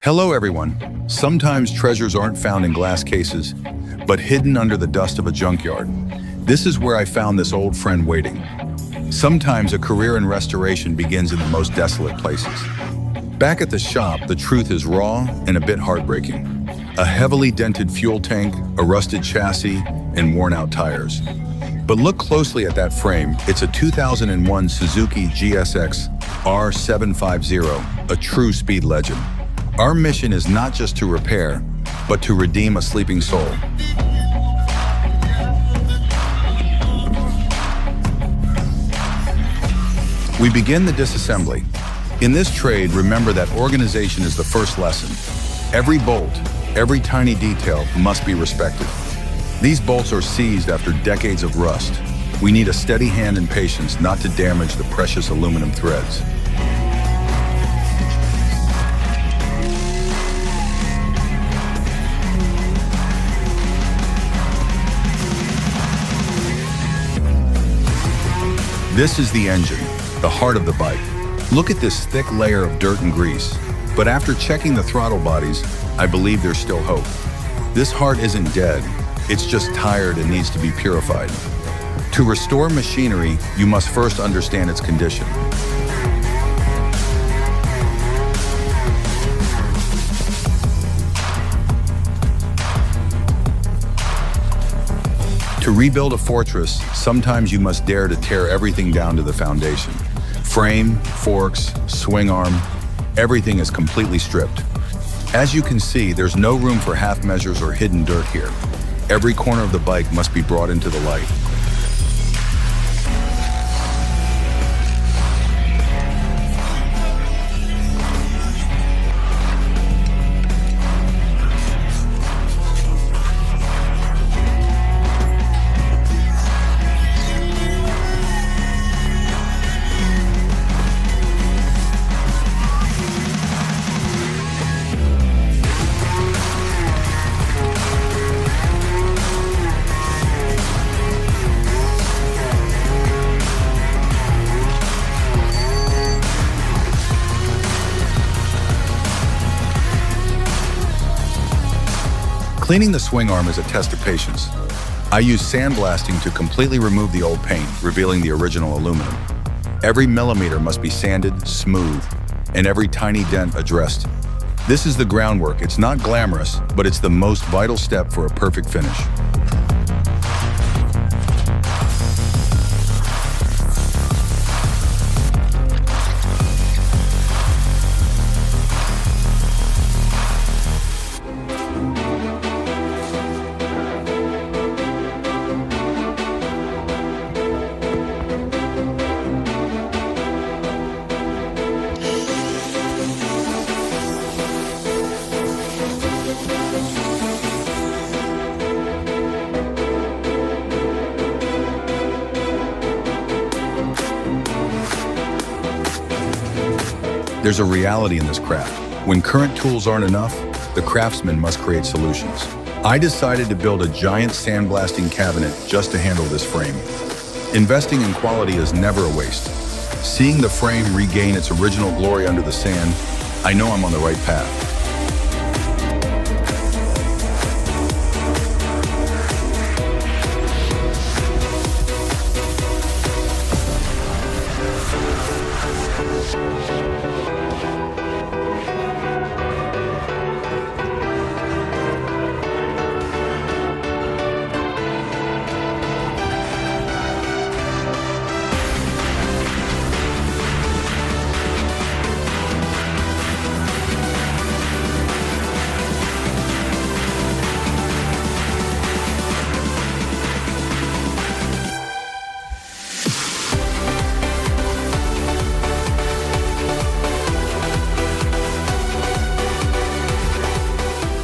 Hello everyone. Sometimes treasures aren't found in glass cases, but hidden under the dust of a junkyard. This is where I found this old friend waiting. Sometimes a career in restoration begins in the most desolate places. Back at the shop, the truth is raw and a bit heartbreaking. A heavily dented fuel tank, a rusted chassis, and worn-out tires. But look closely at that frame. It's a 2001 Suzuki GSX-R750, a true speed legend. Our mission is not just to repair, but to redeem a sleeping soul. We begin the disassembly. In this trade, remember that organization is the first lesson. Every bolt, every tiny detail must be respected. These bolts are seized after decades of rust. We need a steady hand and patience not to damage the precious aluminum threads. This is the engine, the heart of the bike. Look at this thick layer of dirt and grease. But after checking the throttle bodies, I believe there's still hope. This heart isn't dead, it's just tired and needs to be purified. To restore machinery, you must first understand its condition. To rebuild a fortress, sometimes you must dare to tear everything down to the foundation. Frame, forks, swing arm, everything is completely stripped. As you can see, there's no room for half measures or hidden dirt here. Every corner of the bike must be brought into the light. Cleaning the swing arm is a test of patience. I use sandblasting to completely remove the old paint, revealing the original aluminum. Every millimeter must be sanded, smooth, and every tiny dent addressed. This is the groundwork. It's not glamorous, but it's the most vital step for a perfect finish. There's a reality in this craft. When current tools aren't enough, the craftsman must create solutions. I decided to build a giant sandblasting cabinet just to handle this frame. Investing in quality is never a waste. Seeing the frame regain its original glory under the sand, I know I'm on the right path.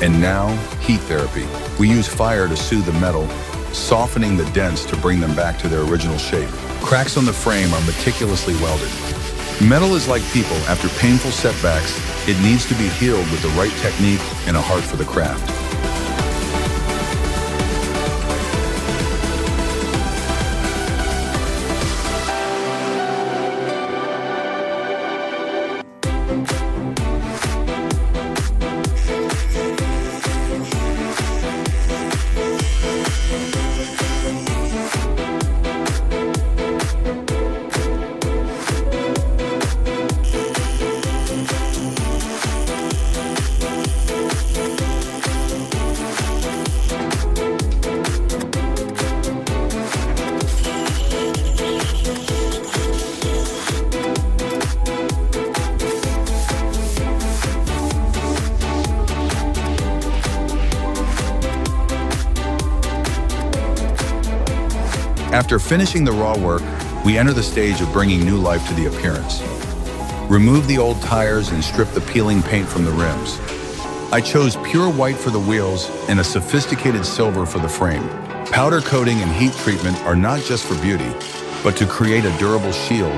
And now, heat therapy. We use fire to soothe the metal, softening the dents to bring them back to their original shape. Cracks on the frame are meticulously welded. Metal is like people. After painful setbacks, it needs to be healed with the right technique and a heart for the craft. After finishing the raw work, we enter the stage of bringing new life to the appearance. Remove the old tires and strip the peeling paint from the rims. I chose pure white for the wheels and a sophisticated silver for the frame. Powder coating and heat treatment are not just for beauty, but to create a durable shield.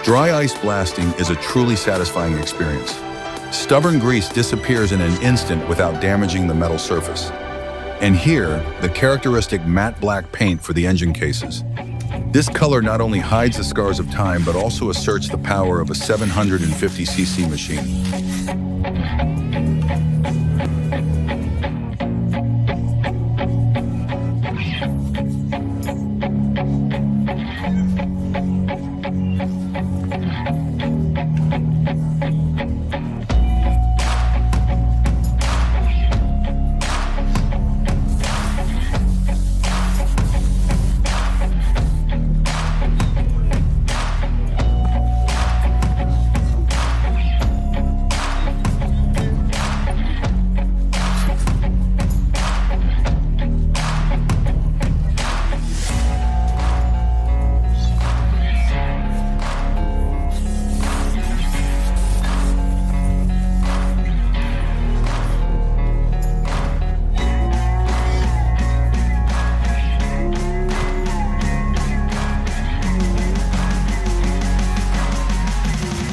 Dry ice blasting is a truly satisfying experience. Stubborn grease disappears in an instant without damaging the metal surface. And here, the characteristic matte black paint for the engine cases. This color not only hides the scars of time, but also asserts the power of a 750cc machine.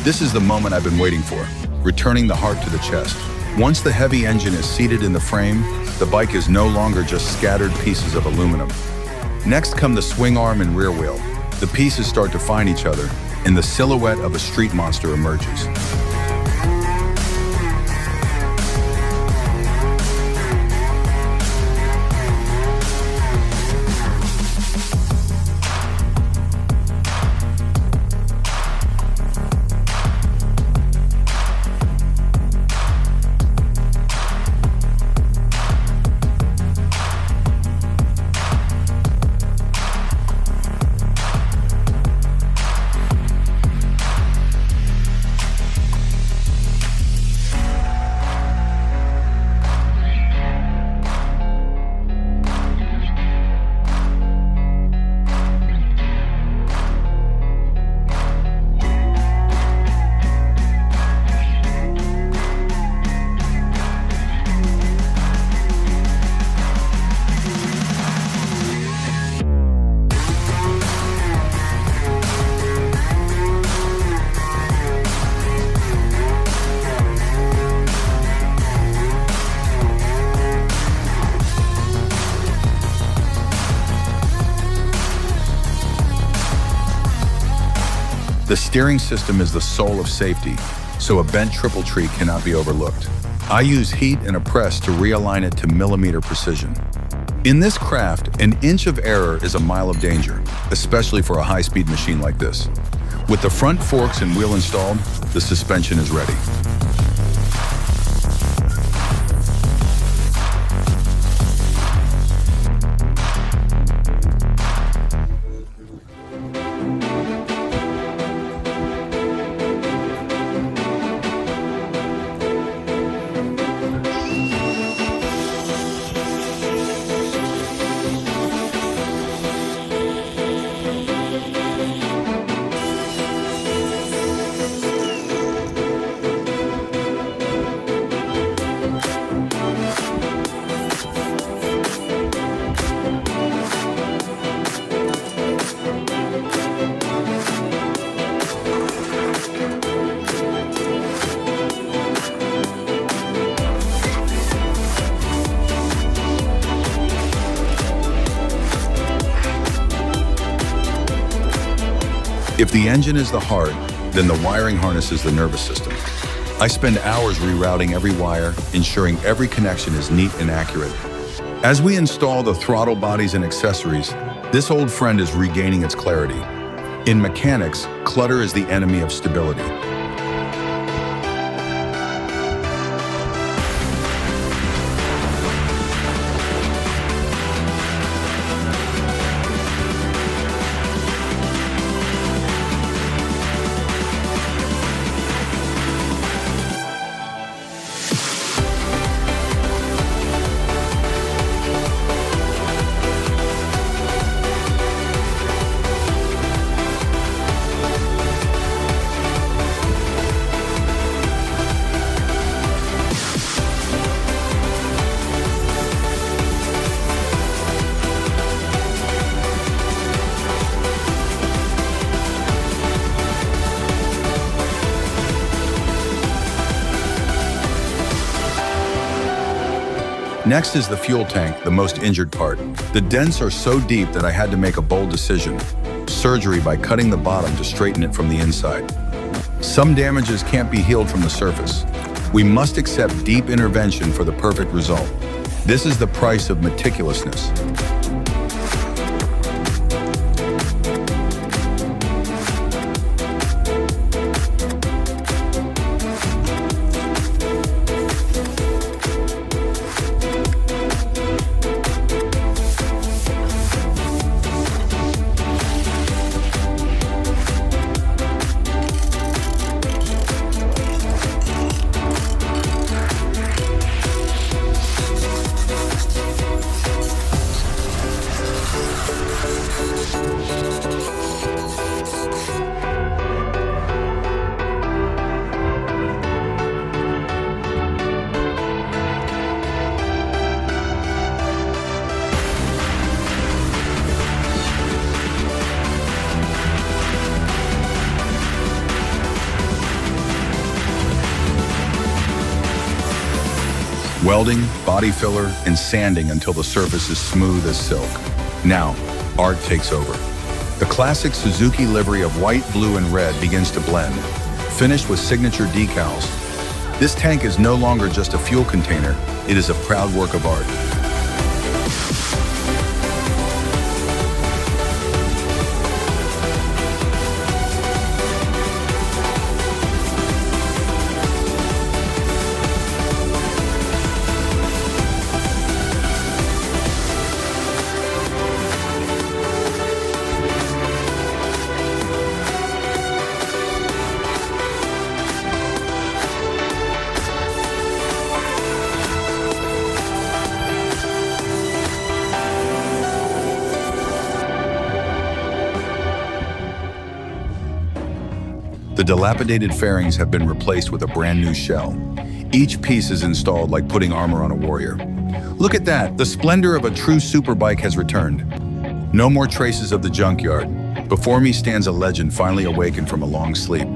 This is the moment I've been waiting for, returning the heart to the chest. Once the heavy engine is seated in the frame, the bike is no longer just scattered pieces of aluminum. Next come the swing arm and rear wheel. The pieces start to find each other, and the silhouette of a street monster emerges. The steering system is the soul of safety, so a bent triple tree cannot be overlooked. I use heat and a press to realign it to millimeter precision. In this craft, an inch of error is a mile of danger, especially for a high-speed machine like this. With the front forks and wheel installed, the suspension is ready. If the engine is the heart, then the wiring harness is the nervous system. I spend hours rerouting every wire, ensuring every connection is neat and accurate. As we install the throttle bodies and accessories, this old friend is regaining its clarity. In mechanics, clutter is the enemy of stability. Next is the fuel tank, the most injured part. The dents are so deep that I had to make a bold decision: surgery by cutting the bottom to straighten it from the inside. Some damages can't be healed from the surface. We must accept deep intervention for the perfect result. This is the price of meticulousness. Welding, body filler, and sanding until the surface is smooth as silk. Now, art takes over. The classic Suzuki livery of white, blue, and red begins to blend, finished with signature decals. This tank is no longer just a fuel container, it is a proud work of art. The dilapidated fairings have been replaced with a brand new shell. Each piece is installed like putting armor on a warrior. Look at that, the splendor of a true superbike has returned. No more traces of the junkyard. Before me stands a legend finally awakened from a long sleep.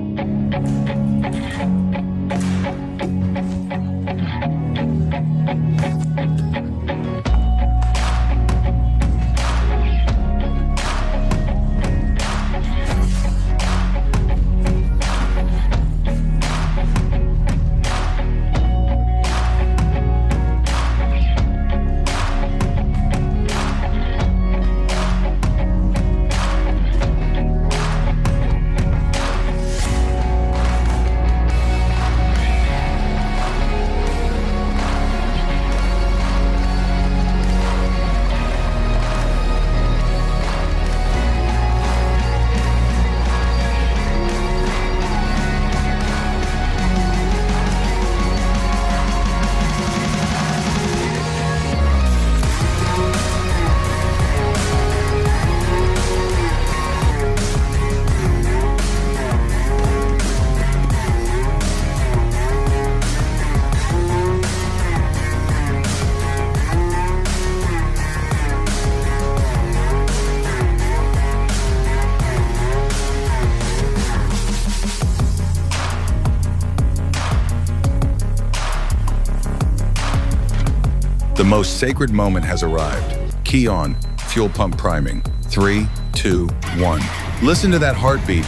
The most sacred moment has arrived. Key on, fuel pump priming. 3, 2, 1. Listen to that heartbeat.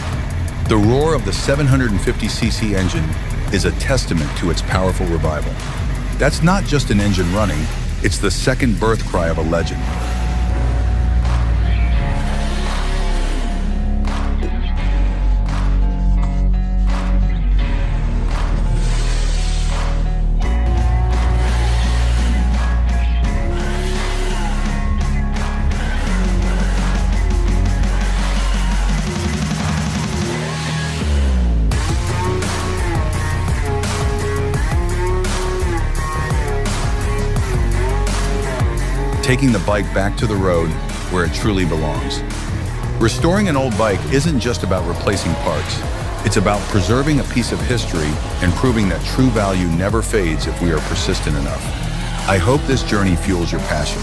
The roar of the 750cc engine is a testament to its powerful revival. That's not just an engine running, it's the second birth cry of a legend. Taking the bike back to the road where it truly belongs. Restoring an old bike isn't just about replacing parts. It's about preserving a piece of history and proving that true value never fades if we are persistent enough. I hope this journey fuels your passion.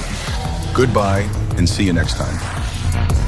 Goodbye, and see you next time.